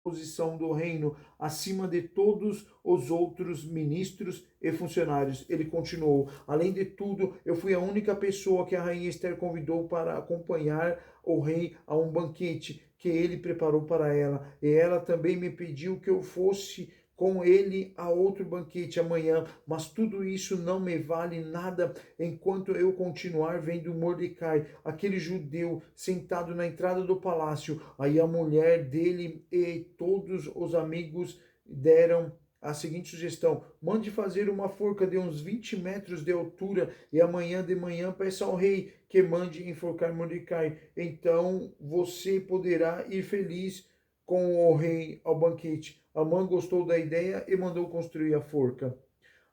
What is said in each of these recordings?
posição do reino acima de todos os outros ministros e funcionários. Ele continuou: além de tudo, eu fui a única pessoa que a rainha Esther convidou para acompanhar o rei a um banquete que ele preparou para ela. E ela também me pediu que eu fosse com ele a outro banquete amanhã, mas tudo isso não me vale nada enquanto eu continuar vendo Mordecai, aquele judeu, sentado na entrada do palácio. Aí a mulher dele e todos os amigos deram a seguinte sugestão: mande fazer uma forca de uns 20 metros de altura e amanhã de manhã peça ao rei que mande enforcar Mordecai. Então você poderá ir feliz com o rei ao banquete. Amã gostou da ideia e mandou construir a forca.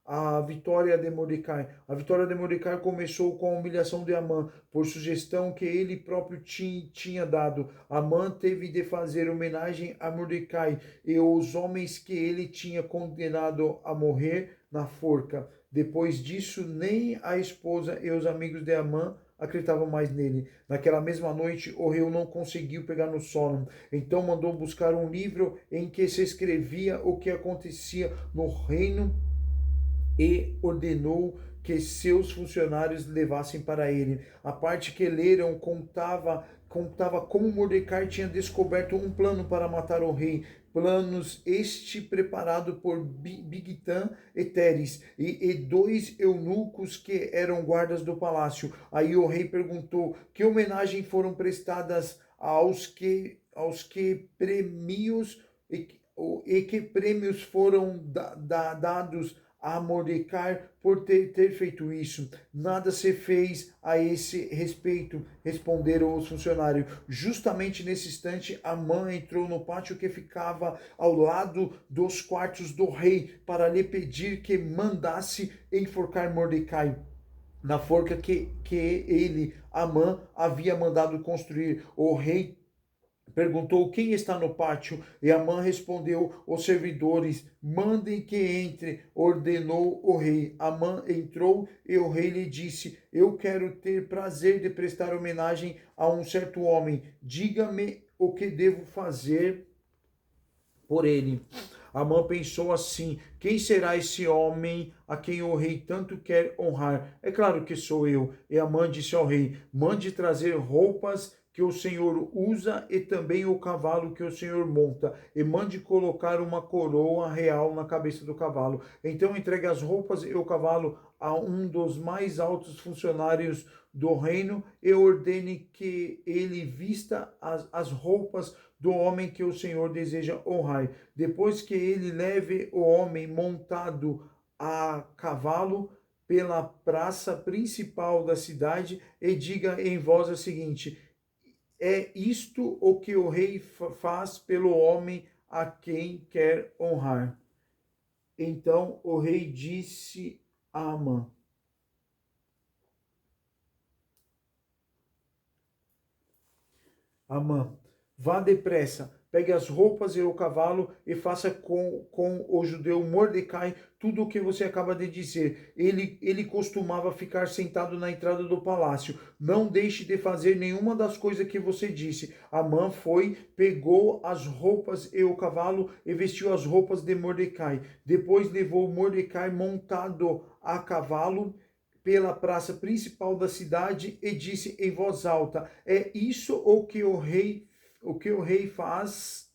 A vitória de Mordecai. A vitória de Mordecai começou com a humilhação de Amã, por sugestão que ele próprio tinha dado. Amã teve de fazer homenagem a Mordecai e os homens que ele tinha condenado a morrer na forca. Depois disso, nem a esposa e os amigos de Amã acreditavam mais nele. Naquela mesma noite, o rei não conseguiu pegar no sono. Então mandou buscar um livro em que se escrevia o que acontecia no reino e ordenou que seus funcionários levassem para ele. A parte que leram contava como Mordecai tinha descoberto um plano para matar o rei. Planos este preparado por Bigtan e Teres e dois eunucos que eram guardas do palácio. Aí o rei perguntou que homenagem foram prestadas aos que prêmios e que prêmios foram dados a Mordecai por ter feito isso. Nada se fez a esse respeito, responderam os funcionários. Justamente nesse instante, Amã entrou no pátio que ficava ao lado dos quartos do rei para lhe pedir que mandasse enforcar Mordecai na forca que ele, Amã, havia mandado construir. O rei perguntou quem está no pátio, e Amã respondeu: os servidores. Mandem que entre, ordenou o rei. Amã entrou e o rei lhe disse: eu quero ter prazer de prestar homenagem a um certo homem. Diga-me o que devo fazer por ele. Amã pensou assim: quem será esse homem a quem o rei tanto quer honrar? É claro que sou eu. E Amã disse ao rei: mande trazer roupas que o Senhor usa e também o cavalo que o Senhor monta, e mande colocar uma coroa real na cabeça do cavalo. Então entregue as roupas e o cavalo a um dos mais altos funcionários do reino e ordene que ele vista as roupas do homem que o Senhor deseja honrar. Depois que ele leve o homem montado a cavalo pela praça principal da cidade e diga em voz a seguinte: é isto o que o rei faz pelo homem a quem quer honrar. Então o rei disse a Amã: Amã, vá depressa, pegue as roupas e o cavalo e faça com o judeu Mordecai tudo o que você acaba de dizer. Ele costumava ficar sentado na entrada do palácio. Não deixe de fazer nenhuma das coisas que você disse. Amã foi, pegou as roupas e o cavalo e vestiu as roupas de Mordecai. Depois levou Mordecai montado a cavalo pela praça principal da cidade e disse em voz alta: é isso o que o rei faz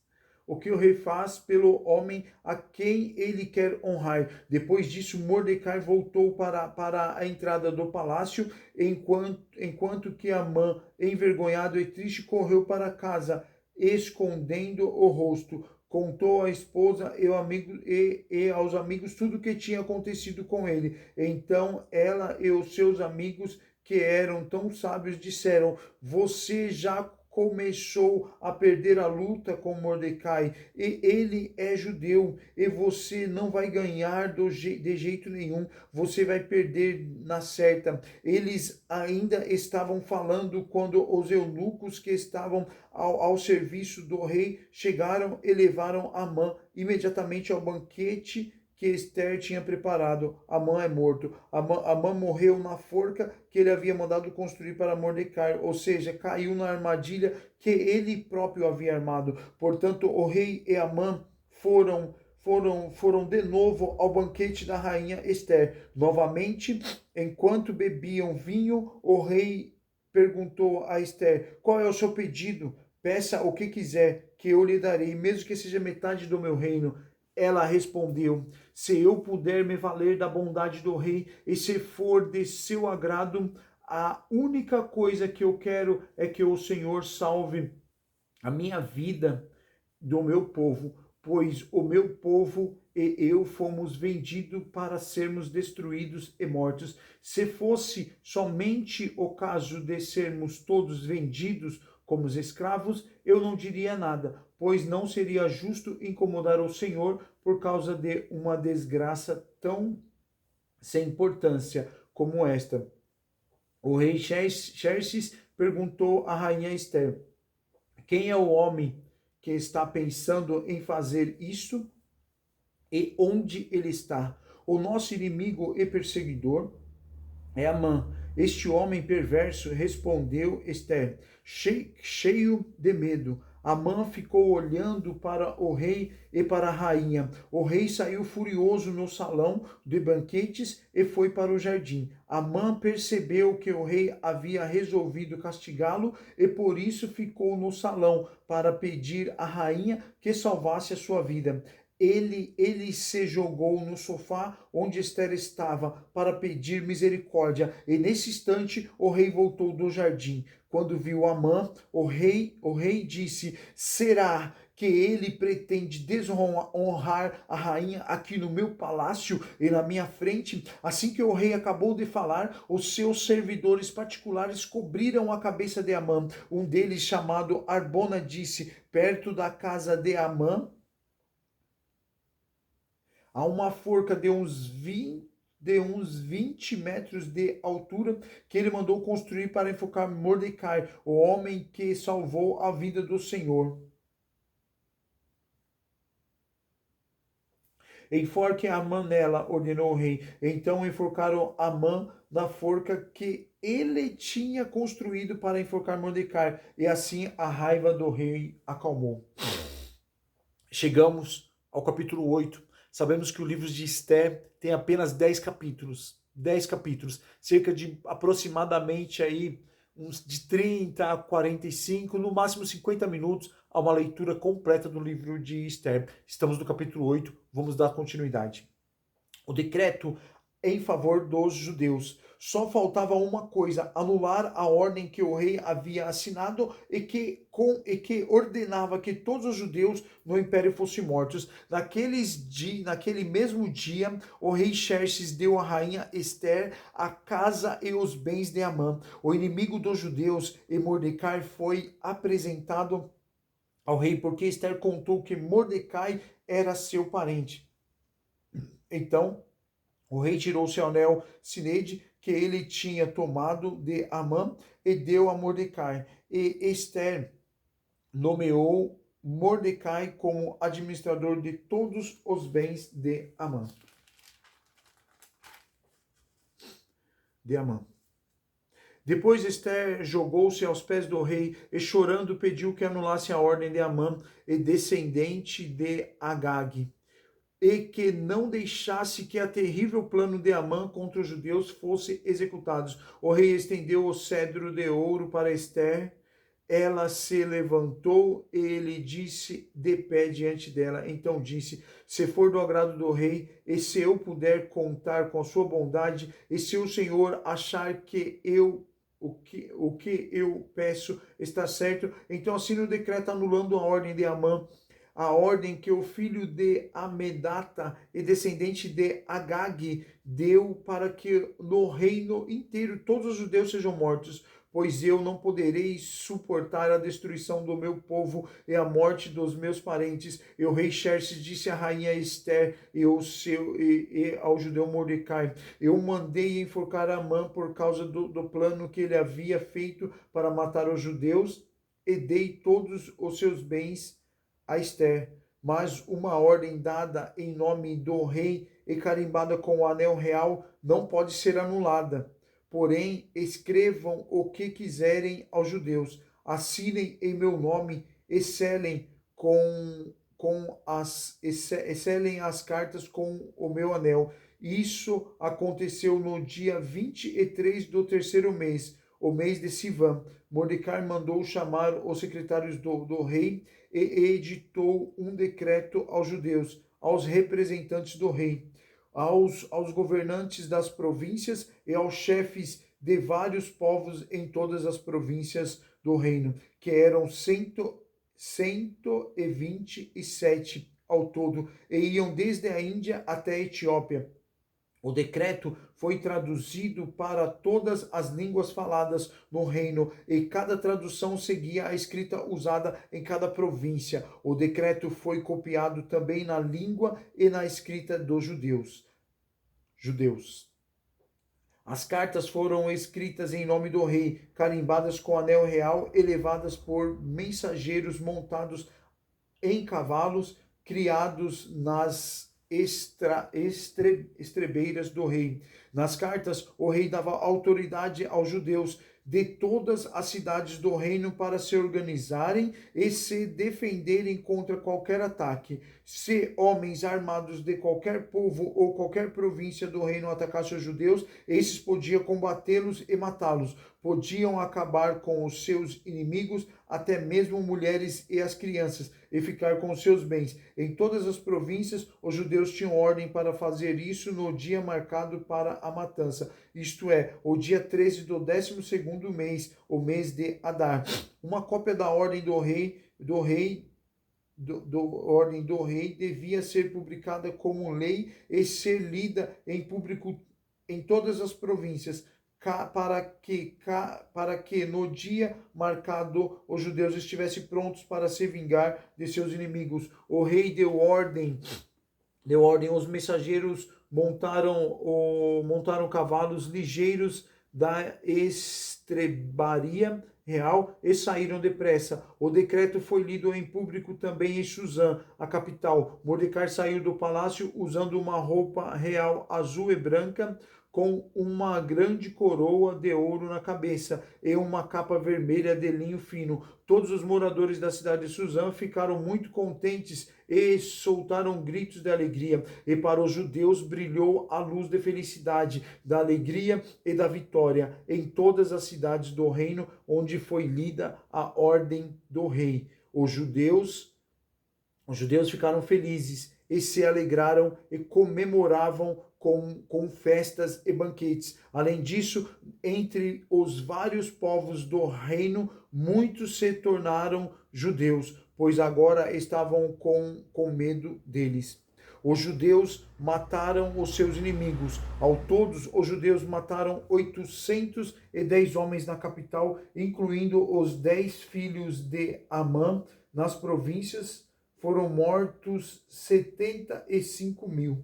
pelo homem a quem ele quer honrar. Depois disso, Mordecai voltou para a entrada do palácio, enquanto que Amã, envergonhado e triste, correu para casa, escondendo o rosto. Contou à esposa e aos amigos tudo o que tinha acontecido com ele. Então ela e os seus amigos, que eram tão sábios, disseram: você já começou a perder a luta com Mordecai, e ele é judeu, e você não vai ganhar de jeito nenhum, você vai perder na certa. Eles ainda estavam falando quando os eunucos que estavam ao serviço do rei chegaram e levaram Amã imediatamente ao banquete que Esther tinha preparado. Amã é morto. Amã morreu na forca que ele havia mandado construir para Mordecai, ou seja, caiu na armadilha que ele próprio havia armado. Portanto, o rei e Amã foram de novo ao banquete da rainha Esther. Novamente, enquanto bebiam vinho, o rei perguntou a Esther: qual é o seu pedido? Peça o que quiser, que eu lhe darei, mesmo que seja metade do meu reino. Ela respondeu: se eu puder me valer da bondade do rei, e se for de seu agrado, a única coisa que eu quero é que o Senhor salve a minha vida do meu povo, pois o meu povo e eu fomos vendidos para sermos destruídos e mortos. Se fosse somente o caso de sermos todos vendidos como escravos, eu não diria nada, pois não seria justo incomodar o Senhor por causa de uma desgraça tão sem importância como esta. O rei Xerxes perguntou à rainha Esther: quem é o homem que está pensando em fazer isso e onde ele está? O nosso inimigo e perseguidor é Amã. Este homem perverso, respondeu Esther, cheio de medo. Amã ficou olhando para o rei e para a rainha. O rei saiu furioso no salão de banquetes e foi para o jardim. Amã percebeu que o rei havia resolvido castigá-lo e por isso ficou no salão para pedir à rainha que salvasse a sua vida. Ele se jogou no sofá onde Esther estava para pedir misericórdia. E nesse instante o rei voltou do jardim. Quando viu Amã, o rei disse: será que ele pretende desonrar a rainha aqui no meu palácio e na minha frente? Assim que o rei acabou de falar, os seus servidores particulares cobriram a cabeça de Amã. Um deles, chamado Arbona, disse: perto da casa de Amã há uma forca de uns 20 metros de altura que ele mandou construir para enforcar Mordecai, o homem que salvou a vida do Senhor. Enforque Amã nela, ordenou o rei. Então enforcaram Amã na forca que ele tinha construído para enforcar Mordecai, e assim a raiva do rei acalmou. Chegamos ao capítulo 8. Sabemos que o livro de Esther tem apenas 10 capítulos. 10 capítulos, cerca de aproximadamente aí uns de 30 a 45, no máximo 50 minutos, a uma leitura completa do livro de Esther. Estamos no capítulo 8, vamos dar continuidade. O decreto em favor dos judeus. Só faltava uma coisa: anular a ordem que o rei havia assinado e que ordenava que todos os judeus no império fossem mortos. Naquele mesmo dia, o rei Xerxes deu à rainha Esther a casa e os bens de Amã, o inimigo dos judeus, e Mordecai foi apresentado ao rei, porque Esther contou que Mordecai era seu parente. Então, o rei tirou seu anel Sineide, que ele tinha tomado de Amã, e deu a Mordecai. E Esther nomeou Mordecai como administrador de todos os bens de Amã. Depois Esther jogou-se aos pés do rei e, chorando, pediu que anulasse a ordem de Amã, e descendente de Agag, e que não deixasse que a terrível plano de Amã contra os judeus fosse executado. O rei estendeu o cedro de ouro para Esther. Ela se levantou e ele disse de pé diante dela. Então disse: se for do agrado do rei, e se eu puder contar com a sua bondade, e se o Senhor achar que o que eu peço está certo, então assine o decreto anulando a ordem de Amã, a ordem que o filho de Amedata e descendente de Agag deu para que no reino inteiro todos os judeus sejam mortos, pois eu não poderei suportar a destruição do meu povo e a morte dos meus parentes. E o rei Xerxes disse à rainha Esther e ao judeu Mordecai: eu mandei enforcar Amã por causa do plano que ele havia feito para matar os judeus, e dei todos os seus bens a Esther. mas uma ordem dada em nome do rei e carimbada com o anel real não pode ser anulada. Porém, escrevam o que quiserem aos judeus, assinem em meu nome e selem selem as cartas com o meu anel. Isso aconteceu no dia 23 do terceiro mês, o mês de Sivan. Mordecai mandou chamar os secretários do rei e editou um decreto aos judeus, aos representantes do rei, aos governantes das províncias e aos chefes de vários povos em todas as províncias do reino, que eram 127 ao todo, e iam desde a Índia até a Etiópia. O decreto foi traduzido para todas as línguas faladas no reino e cada tradução seguia a escrita usada em cada província. O decreto foi copiado também na língua e na escrita dos judeus. As cartas foram escritas em nome do rei, carimbadas com anel real e levadas por mensageiros montados em cavalos, criados nas estrebeiras do rei. Nas cartas, o rei dava autoridade aos judeus de todas as cidades do reino para se organizarem e se defenderem contra qualquer ataque. Se homens armados de qualquer povo ou qualquer província do reino atacassem os judeus, esses podiam combatê-los e matá-los. Podiam acabar com os seus inimigos, até mesmo mulheres e as crianças, e ficar com os seus bens. Em todas as províncias, os judeus tinham ordem para fazer isso no dia marcado para a matança, isto é, o dia 13 do 12º mês, o mês de Adar. Uma cópia da ordem do rei devia ser publicada como lei e ser lida em público em todas as províncias, para que no dia marcado os judeus estivessem prontos para se vingar de seus inimigos. O rei deu ordem, os mensageiros montaram cavalos ligeiros da estrebaria real e saíram depressa. O decreto foi lido em público também em Suzã, a capital. Mordecai saiu do palácio usando uma roupa real azul e branca, com uma grande coroa de ouro na cabeça e uma capa vermelha de linho fino. Todos os moradores da cidade de Suzã ficaram muito contentes e soltaram gritos de alegria. E para os judeus brilhou a luz de felicidade, da alegria e da vitória em todas as cidades do reino onde foi lida a ordem do rei. Os judeus ficaram felizes e se alegraram e comemoravam com festas e banquetes. Além disso, entre os vários povos do reino, muitos se tornaram judeus, pois agora estavam com medo deles. Os judeus mataram os seus inimigos. Ao todos, os judeus mataram 810 homens na capital, incluindo os 10 filhos de Amã. Nas províncias foram mortos 75.000.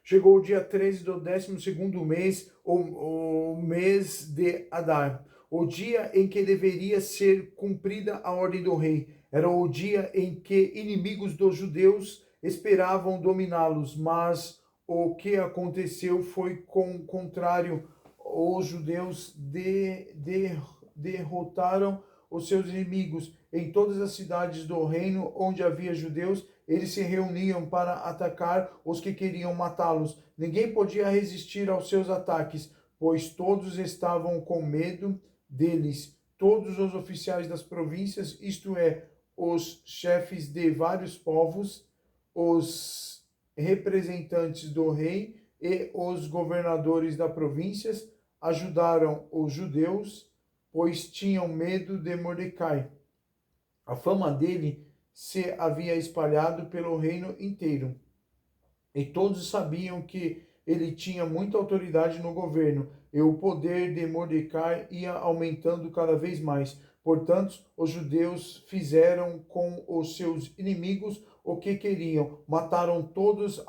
Chegou o dia 13 do 12º mês, o mês de Adar, o dia em que deveria ser cumprida a ordem do rei. Era o dia em que inimigos dos judeus esperavam dominá-los, mas o que aconteceu foi contrário. Os judeus derrotaram os seus inimigos. Em todas as cidades do reino onde havia judeus, eles se reuniam para atacar os que queriam matá-los. Ninguém podia resistir aos seus ataques, pois todos estavam com medo deles. Todos os oficiais das províncias, isto é, os chefes de vários povos, os representantes do rei e os governadores das províncias ajudaram os judeus, pois tinham medo de Mordecai. A fama dele se havia espalhado pelo reino inteiro, e todos sabiam que ele tinha muita autoridade no governo, e o poder de Mordecai ia aumentando cada vez mais. Portanto, os judeus fizeram com os seus inimigos o que queriam, mataram todos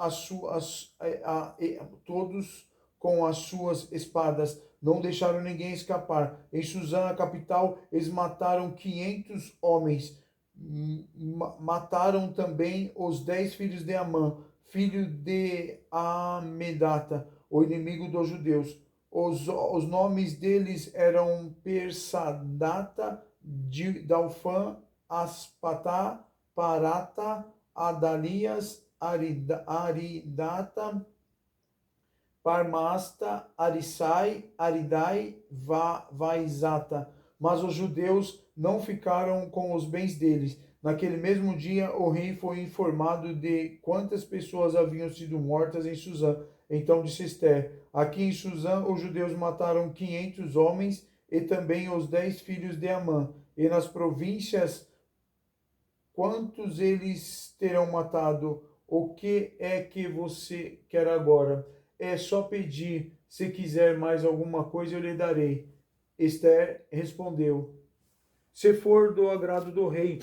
com as suas espadas, não deixaram ninguém escapar. Em Suzã, a capital, eles mataram 500 homens. Mataram também os 10 filhos de Amã, filho de Amedata, o inimigo dos judeus. Os nomes deles eram Persadata, Dalfã, Aspatá, Parata, Adalias, Aridata, Parmasta, Arisai, Aridai, Vaizata. Mas os judeus não ficaram com os bens deles. Naquele mesmo dia, o rei foi informado de quantas pessoas haviam sido mortas em Suzã. Então disse Ester: aqui em Suzã, os judeus mataram 500 homens e também os 10 filhos de Amã. E nas províncias, quantos eles terão matado? O que é que você quer agora? É só pedir. Se quiser mais alguma coisa, eu lhe darei. Ester respondeu: se for do agrado do rei,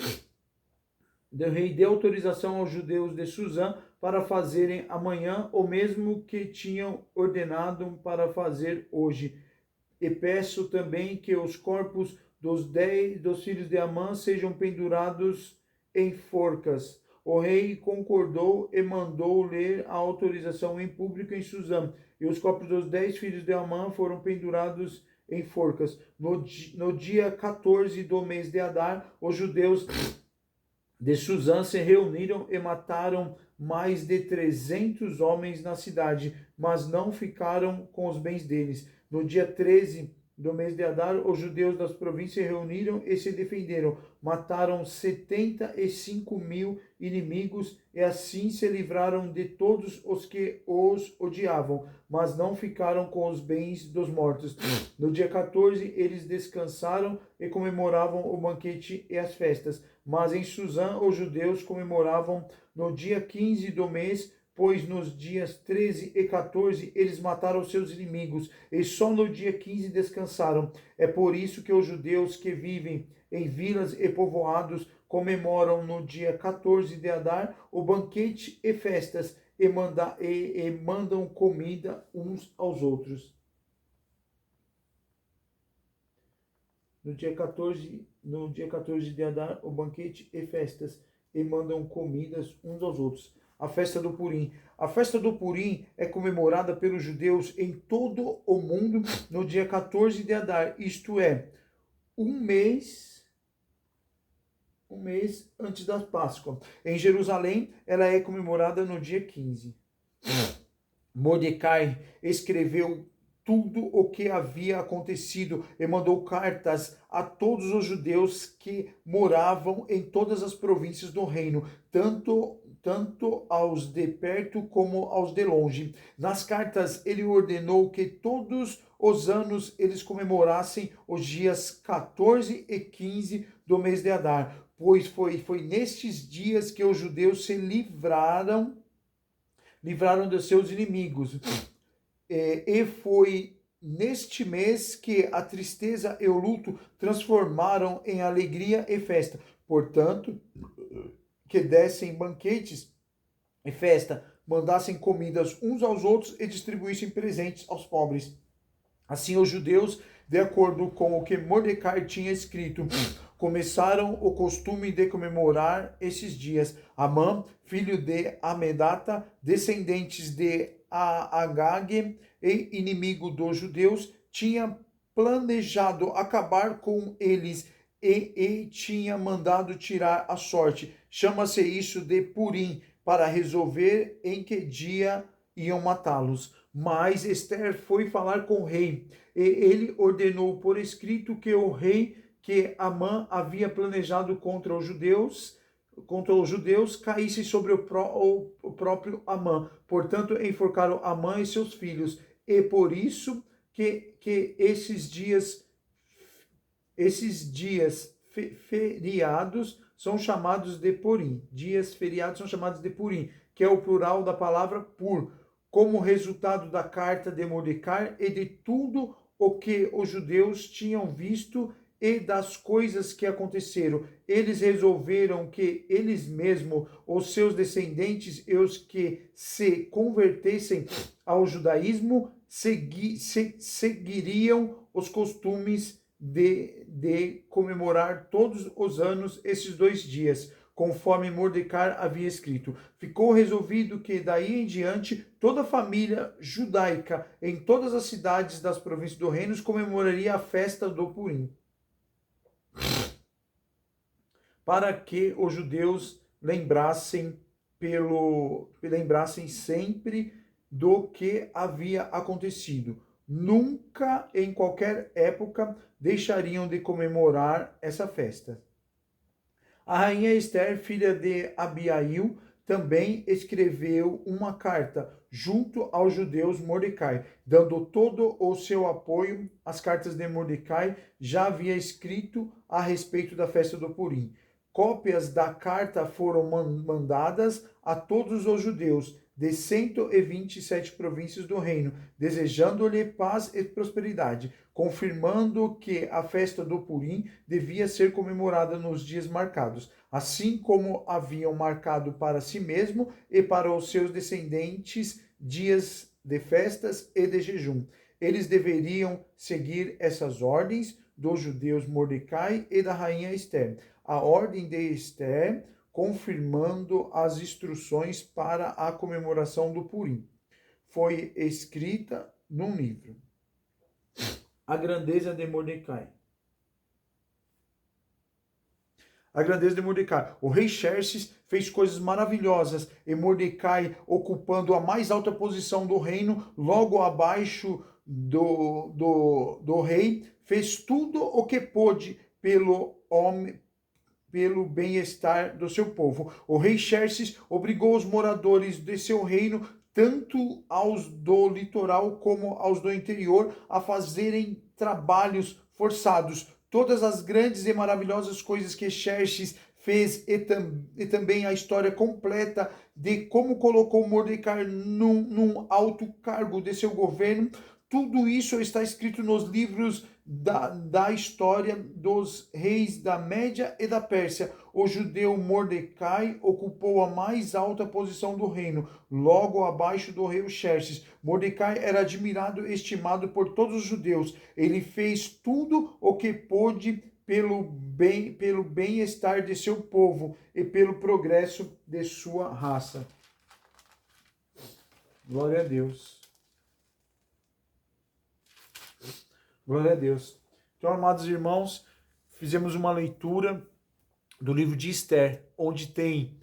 dê autorização aos judeus de Suzã para fazerem amanhã o mesmo que tinham ordenado para fazer hoje. E peço também que os corpos dos filhos de Amã sejam pendurados em forcas. O rei concordou e mandou ler a autorização em público em Suzã. E os corpos dos 10 filhos de Amã foram pendurados em forcas. No dia 14 do mês de Adar, os judeus de Suzã se reuniram e mataram mais de 300 homens na cidade, mas não ficaram com os bens deles. No dia 13 do mês de Adar, os judeus das províncias se reuniram e se defenderam. Mataram 75.000 inimigos e assim se livraram de todos os que os odiavam, mas não ficaram com os bens dos mortos. No dia 14, eles descansaram e comemoravam o banquete e as festas. Mas em Suzã, os judeus comemoravam no dia 15 do mês, pois nos dias 13 e 14 eles mataram seus inimigos, e só no dia 15 descansaram. É por isso que os judeus que vivem em vilas e povoados comemoram no dia 14 de Adar o banquete e festas, e mandam comida uns aos outros. No dia 14 de Adar, o banquete e festas, e mandam comidas uns aos outros. A festa do Purim. A festa do Purim é comemorada pelos judeus em todo o mundo no dia 14 de Adar, isto é, um mês antes da Páscoa. Em Jerusalém, ela é comemorada no dia 15. Mordecai escreveu tudo o que havia acontecido e mandou cartas a todos os judeus que moravam em todas as províncias do reino, tanto aos de perto como aos de longe. Nas cartas, ele ordenou que todos os anos eles comemorassem os dias 14 e 15 do mês de Adar, pois foi nestes dias que os judeus se livraram dos seus inimigos. E foi neste mês que a tristeza e o luto transformaram em alegria e festa. Portanto, que dessem banquetes e festa, mandassem comidas uns aos outros e distribuíssem presentes aos pobres. Assim, os judeus, de acordo com o que Mordecai tinha escrito, começaram o costume de comemorar esses dias. Amã, filho de Amedata, descendentes de Agag e inimigo dos judeus, tinha planejado acabar com eles e tinha mandado tirar a sorte. Chama-se isso de Purim, para resolver em que dia iam matá-los. Mas Ester foi falar com o rei, e ele ordenou por escrito que o rei que Amã havia planejado contra os judeus contra os judeus caísse sobre o próprio Amã. Portanto, enforcaram Amã e seus filhos. E por isso que feriados são chamados de Purim. Dias feriados são chamados de Purim, que é o plural da palavra pur, como resultado da carta de Mordecai e de tudo o que os judeus tinham visto e das coisas que aconteceram. Eles resolveram que eles mesmos, os seus descendentes e os que se convertessem ao judaísmo, seguiriam os costumes de comemorar todos os anos esses 2 dias, conforme Mordecai havia escrito. Ficou resolvido que daí em diante toda a família judaica em todas as cidades das províncias do reino comemoraria a festa do Purim, para que os judeus lembrassem sempre do que havia acontecido. Nunca, em qualquer época, deixariam de comemorar essa festa. A rainha Esther, filha de Abiail, também escreveu uma carta junto aos judeus Mordecai, dando todo o seu apoio. As cartas de Mordecai já havia escrito a respeito da festa do Purim. Cópias da carta foram mandadas a todos os judeus de 127 províncias do reino, desejando-lhe paz e prosperidade, confirmando que a festa do Purim devia ser comemorada nos dias marcados, assim como haviam marcado para si mesmo e para os seus descendentes dias de festas e de jejum. Eles deveriam seguir essas ordens dos judeus Mordecai e da rainha Esther. A ordem de Esther, confirmando as instruções para a comemoração do Purim, foi escrita num livro. A grandeza de Mordecai. A grandeza de Mordecai. O rei Xerxes fez coisas maravilhosas e Mordecai, ocupando a mais alta posição do reino, logo abaixo do rei, fez tudo o que pôde pelo bem-estar do seu povo. O rei Xerxes obrigou os moradores de seu reino, tanto aos do litoral como aos do interior, a fazerem trabalhos forçados. Todas as grandes e maravilhosas coisas que Xerxes fez e também a história completa de como colocou Mordecai num alto cargo de seu governo, tudo isso está escrito nos livros da história dos reis da Média e da Pérsia. O judeu Mordecai ocupou a mais alta posição do reino, logo abaixo do rei Xerxes. Mordecai era admirado e estimado por todos os judeus. Ele fez tudo o que pôde pelo bem-estar de seu povo e pelo progresso de sua raça. Glória a Deus. Glória a Deus. Então, amados irmãos, fizemos uma leitura do livro de Esther, onde tem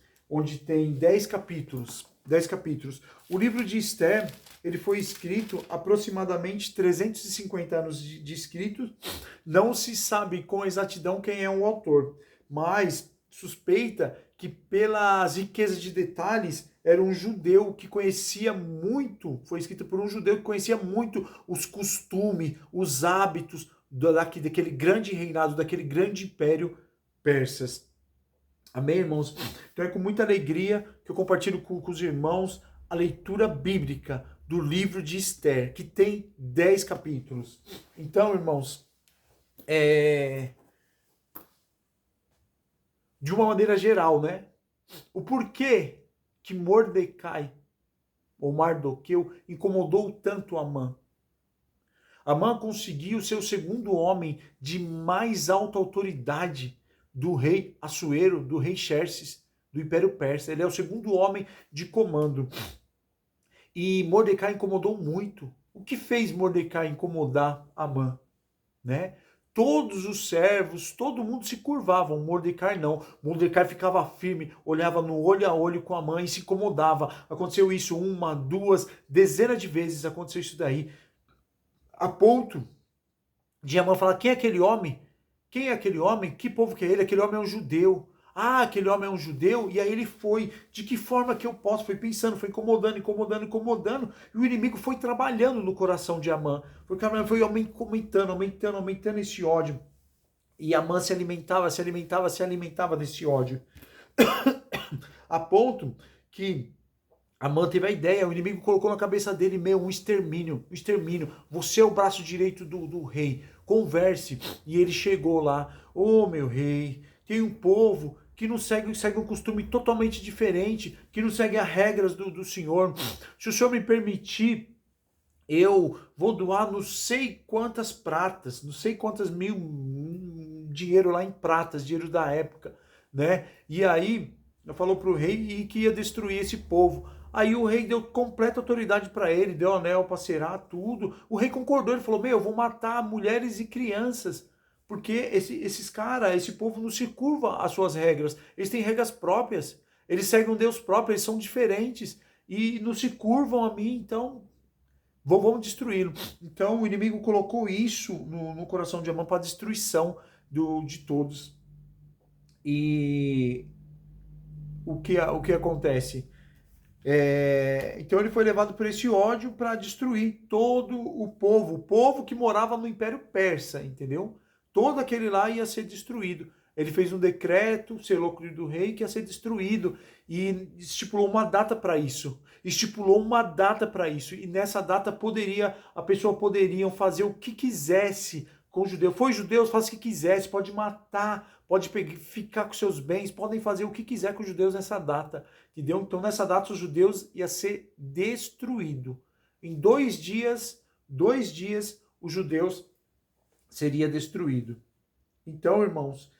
10 capítulos. 10 capítulos. O livro de Esther, ele foi escrito aproximadamente 350 anos de escrito. Não se sabe com exatidão quem é o autor, mas suspeita que pelas riquezas de detalhes era um judeu que conhecia muito, foi escrito por um judeu que conhecia muito os costumes, os hábitos daquele grande reinado, daquele grande império persas. Amém, irmãos? Então é com muita alegria que eu compartilho com os irmãos a leitura bíblica do livro de Esther, que tem 10 capítulos. Então, irmãos, de uma maneira geral, né? O porquê que Mordecai, ou Mardoqueu, incomodou tanto Amã. Amã conseguiu ser o segundo homem de mais alta autoridade do rei Assuero, do rei Xerxes, do Império Persa. Ele é o segundo homem de comando. E Mordecai incomodou muito. O que fez Mordecai incomodar Amã? Né? Todos os servos, todo mundo se curvavam, Mordecai não. Mordecai ficava firme, olhava no olho a olho com a mãe e se incomodava. Aconteceu isso 1, 2, dezenas de vezes aconteceu isso daí. A ponto de Amã falar, quem é aquele homem? Quem é aquele homem? Que povo que é ele? Aquele homem é um judeu. Ah, aquele homem é um judeu, e aí ele foi, de que forma que eu posso? Foi pensando, foi incomodando, incomodando, incomodando, e o inimigo foi trabalhando no coração de Amã, foi aumentando, aumentando, aumentando esse ódio, e Amã se alimentava, se alimentava, se alimentava desse ódio, a ponto que Amã teve a ideia, o inimigo colocou na cabeça dele, um extermínio, um extermínio. Você é o braço direito do rei, converse. E ele chegou lá, ô meu rei, tem um povo que não segue um costume totalmente diferente, que não segue as regras do senhor. Se o senhor me permitir, eu vou doar não sei quantas pratas, não sei quantas mil, dinheiro lá em pratas, dinheiro da época, né? E aí, falou pro rei que ia destruir esse povo. Aí o rei deu completa autoridade para ele, deu anel para selar, tudo. O rei concordou, ele falou, eu vou matar mulheres e crianças, porque esses caras, esse povo não se curva às suas regras, eles têm regras próprias, eles seguem um Deus próprio, eles são diferentes, e não se curvam a mim, então vamos destruí-lo. Então o inimigo colocou isso no coração de Amã para destruição de todos. E o que acontece? Então ele foi levado por esse ódio para destruir todo o povo que morava no Império Persa, entendeu? Todo aquele lá ia ser destruído. Ele fez um decreto, selou com o do rei, que ia ser destruído e estipulou uma data para isso. Estipulou uma data para isso e nessa data a pessoa poderia fazer o que quisesse com o judeu. Foi judeu, faz o que quisesse, pode matar, pode ficar com seus bens, podem fazer o que quiser com os judeus nessa data. Entendeu? Então nessa data os judeus ia ser destruído. Em 2 dias, os judeus seria destruído. Então, irmãos,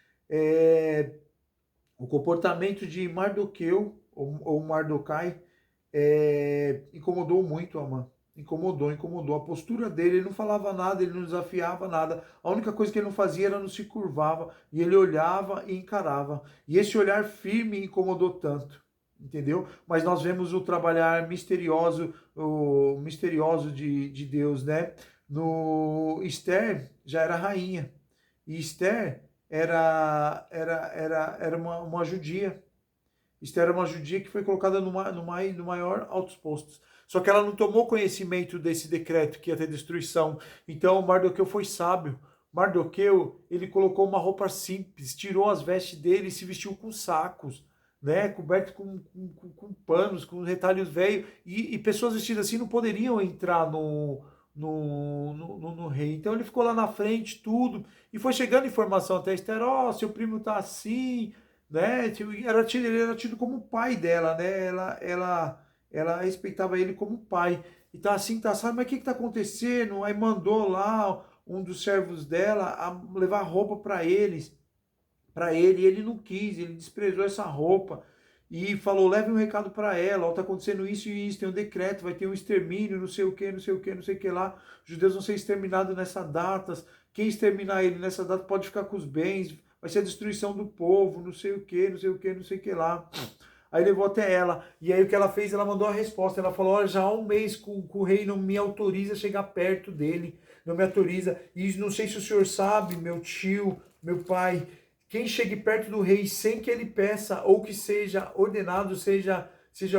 o comportamento de Mardoqueu ou Mardocai incomodou muito Amã. Incomodou. A postura dele, ele não falava nada, ele não desafiava nada. A única coisa que ele não fazia era não se curvava. E ele olhava e encarava. E esse olhar firme incomodou tanto. Entendeu? Mas nós vemos o trabalhar misterioso de Deus, né? No Esther já era rainha. E Esther era uma judia. Esther era uma judia que foi colocada no maior altos postos. Só que ela não tomou conhecimento desse decreto que ia ter destruição. Então Mardoqueu foi sábio. Mardoqueu, ele colocou uma roupa simples, tirou as vestes dele e se vestiu com sacos, né? Coberto com panos, com retalhos velhos. E pessoas vestidas assim não poderiam entrar no rei. Então ele ficou lá na frente, tudo. E foi chegando informação até Esther, seu primo tá assim, né? Ele era tido como o pai dela, né? Ela respeitava ele como pai. E tá assim, tá, sabe, mas o que tá acontecendo? Aí mandou lá um dos servos dela levar roupa para ele, e ele não quis, ele desprezou essa roupa e falou, leve um recado para ela, ó, tá acontecendo isso e isso, tem um decreto, vai ter um extermínio, não sei o que, não sei o que, não sei o que lá, os judeus vão ser exterminados nessas datas, quem exterminar ele nessa data pode ficar com os bens, vai ser a destruição do povo, não sei o que, não sei o que, não sei o que lá. Aí levou até ela, e aí o que ela fez, ela mandou a resposta, ela falou, olha, já há um mês que o rei não me autoriza a chegar perto dele, não me autoriza, e não sei se o senhor sabe, meu tio, meu pai, quem chegue perto do rei sem que ele peça, ou que seja ordenado, seja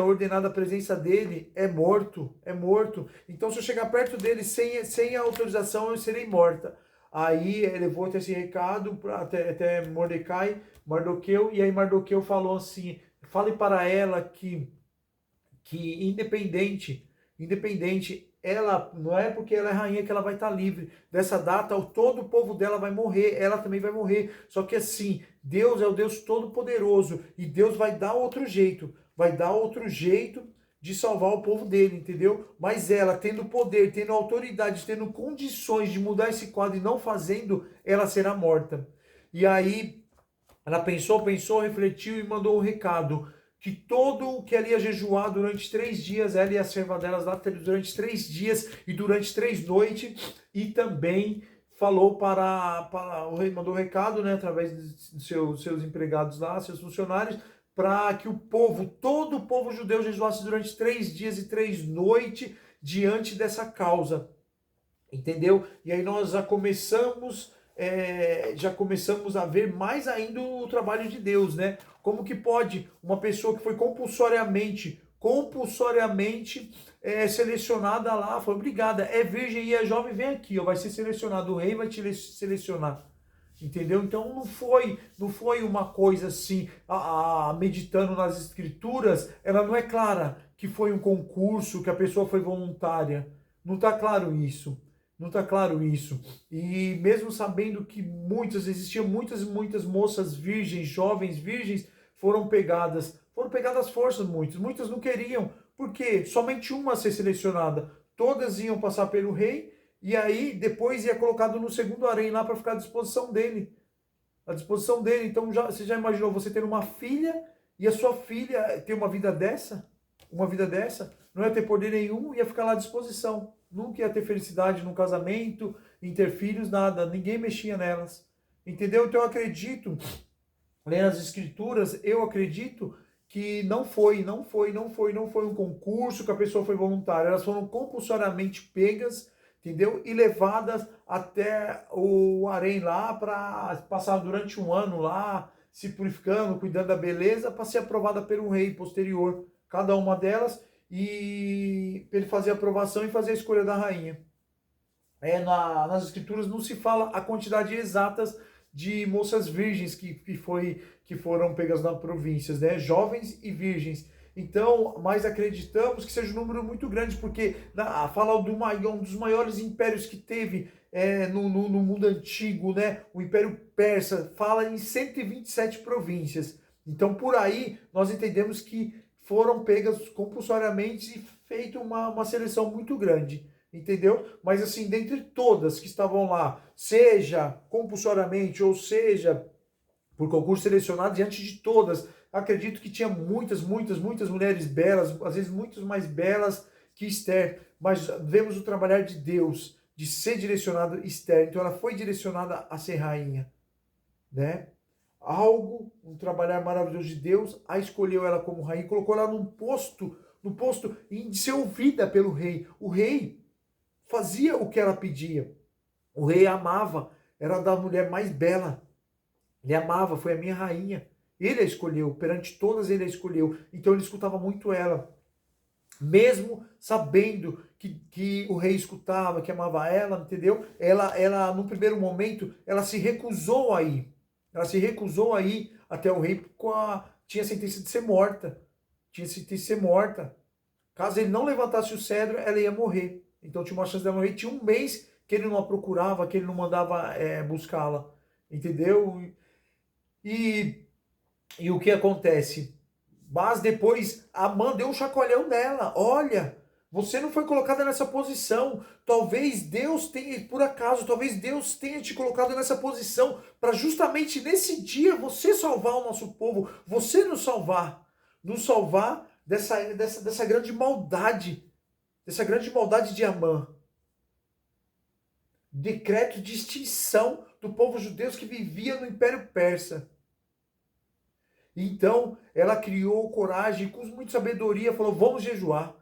ordenada a presença dele, é morto, é morto. Então se eu chegar perto dele sem a autorização, eu serei morta. Aí ele levou até esse recado até Mardoqueu, e aí Mardoqueu falou assim, fale para ela que independente, ela não é porque ela é rainha que ela vai estar livre. Dessa data, todo o povo dela vai morrer, ela também vai morrer. Só que assim, Deus é o Deus Todo-Poderoso e Deus vai dar outro jeito, de salvar o povo dele, entendeu? Mas ela, tendo poder, tendo autoridade, tendo condições de mudar esse quadro e não fazendo, ela será morta. E aí, ela pensou, refletiu e mandou um recado que todo o que ela ia jejuar durante 3 dias, ela e a serva delas lá durante 3 dias e durante 3 noites, e também falou o rei mandou um recado, né, através dos seus empregados lá, seus funcionários, para que todo o povo judeu jejuasse durante 3 dias e 3 noites diante dessa causa. Entendeu? E aí nós já começamos já começamos a ver mais ainda o trabalho de Deus, né? Como que pode uma pessoa que foi compulsoriamente selecionada lá, foi obrigada, é virgem e é jovem, vem aqui, ó, vai ser selecionado, o rei vai te selecionar. Entendeu? Então não foi uma coisa assim, meditando nas escrituras, ela não é clara que foi um concurso, que a pessoa foi voluntária. Não está claro isso. Não está claro isso. E mesmo sabendo que existiam muitas moças virgens, jovens virgens, foram pegadas às forças muitas não queriam, porque somente uma a ser selecionada. Todas iam passar pelo rei, e aí depois ia colocado no segundo harém lá para ficar à disposição dele. À disposição dele. Então você já imaginou você ter uma filha e a sua filha ter uma vida dessa? Uma vida dessa? Não ia ter poder nenhum, ia ficar lá à disposição. Nunca ia ter felicidade no casamento, em ter filhos, nada. Ninguém mexia nelas. Entendeu? Então eu acredito, lendo as escrituras, eu acredito que não foi um concurso que a pessoa foi voluntária. Elas foram compulsoriamente pegas, entendeu? E levadas até o harém lá para passar durante um ano lá, se purificando, cuidando da beleza, para ser aprovada pelo rei posterior. Cada uma delas, e ele fazer a aprovação e fazer a escolha da rainha. Nas escrituras não se fala a quantidade exatas de moças virgens que foram pegas nas províncias, né? Jovens e virgens. Então, mas acreditamos que seja um número muito grande, porque fala um dos maiores impérios que teve no mundo antigo, né? O Império Persa, fala em 127 províncias. Então, por aí, nós entendemos que foram pegas compulsoriamente e feito uma seleção muito grande. Entendeu? Mas assim, dentre todas que estavam lá, seja compulsoriamente ou seja por concurso selecionado, diante de todas, acredito que tinha muitas mulheres belas, às vezes muito mais belas que Esther, mas vemos o trabalhar de Deus, de ser direcionada Esther, então ela foi direcionada a ser rainha, né? Um trabalhar maravilhoso de Deus, a escolheu ela como rainha, colocou ela no posto de ser ouvida pelo rei. O rei fazia o que ela pedia. O rei amava, era da mulher mais bela. Ele amava, foi a minha rainha. Ele a escolheu, perante todas ele a escolheu. Então ele escutava muito ela. Mesmo sabendo que o rei escutava, que amava ela, entendeu? Ela, no primeiro momento, ela se recusou a ir. Ela se recusou a ir até o rei, tinha sentença de ser morta. Tinha sentença de ser morta. Caso ele não levantasse o cedro, ela ia morrer. Então tinha uma chance dela morrer. Tinha um mês que ele não a procurava, que ele não mandava buscá-la. Entendeu? E, e o que acontece? Mas depois Amã deu um chacoalhão nela. Olha, você não foi colocada nessa posição. Talvez Deus tenha, por acaso, talvez Deus tenha te colocado nessa posição para justamente nesse dia você salvar o nosso povo, você nos salvar dessa grande maldade de Amã. Decreto de extinção do povo judeu que vivia no Império Persa. Então, ela criou coragem, com muita sabedoria, falou: vamos jejuar